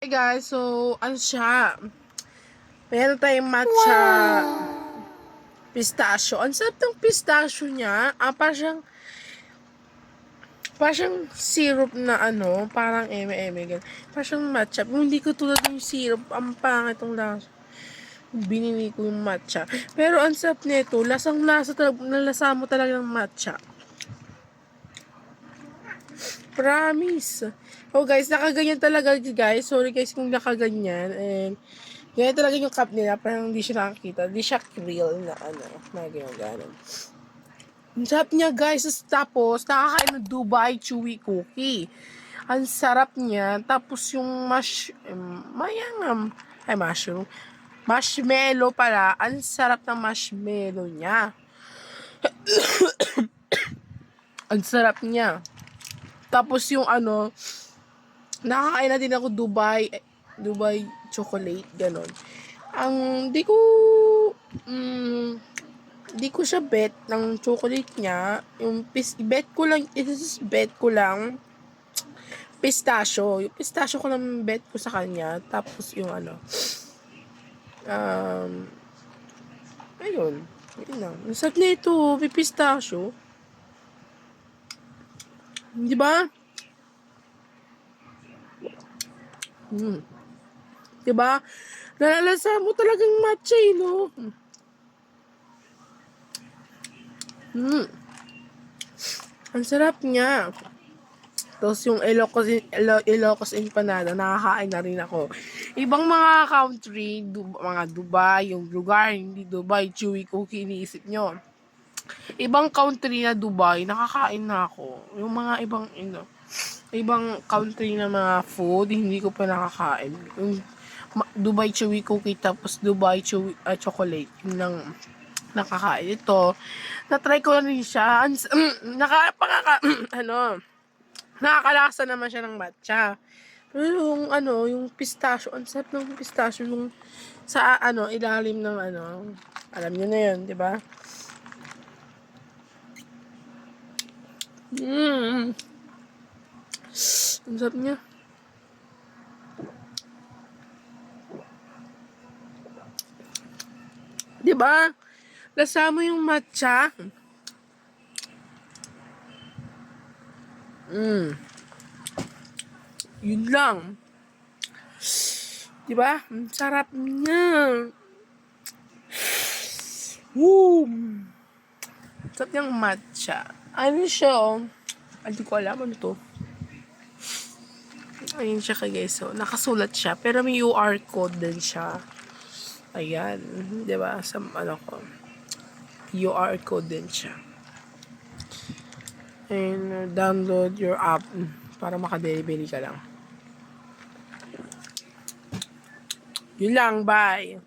Hey guys, so ano siya? Meron tayong matcha pistachio. Ang sarap ng pistachio niya. Parang syrup na ano, parang eme-eme ganun. Parang siyang matcha. Hindi ko tulad yung syrup. Ang pangit yung lasa. Binili ko yung matcha. Pero ang sarap nito, lasang-lasa talaga, nalasa mo talaga ng matcha. Promise. Oh guys, nakaganyan talaga guys. Sorry guys kung nakaganyan. And ganyan talaga yung cup nila. Parang hindi siya nakakita. Hindi siya real na ano. Na ganyan. Ang sarap niya guys. Tapos, nakakain ng Dubai Chewy Cookie. Ang sarap niya. Tapos yung mushroom. Marshmallow pala. Ang sarap ng marshmallow niya. Ang sarap niya. Tapos yung ano, nakakain na din ako Dubai chocolate, ganon. Ang di ko siya bet ng chocolate niya. Yung bet ko lang pistachio. Yung pistachio ko lang bet ko sa kanya. Tapos yung ano, ayun. Yun lang. Nasag na ito, may pistachio. Di ba? Diba? Nalalasa mo talagang matcha no? Ang sarap niya. Tapos yung Ilocos Empanada, nakakain na rin ako. Ibang mga country, mga Dubai, yung lugar, hindi Dubai, chewy cookie, iniisip nyo. Ibang country na Dubai, nakakain na ako. Yung mga ibang country na mga food, hindi ko pa nakakain. Yung Dubai chewy cookie, tapos Dubai chewy chocolate, yun lang nakakain. Ito, na-try ko na rin siya. Nakakalasa naman siya ng matcha. Pero yung pistachio, ang sarap ng pistachio yung sa ilalim ng alam niyo na yun, di ba? Ang sarap niya. Di ba? Lasa mo yung matcha. Yun lang. Diba? Ang sarap niya. Woo! Sarap niyang matcha. Ano siya, oh? Hindi ko alam ano to. Ayun siya guys. So, nakasulat siya. Pero may QR code din siya. Ayan. Diba? Sa ko. QR code din siya. And download your app para maka-delivery ka lang. Yun lang, bye!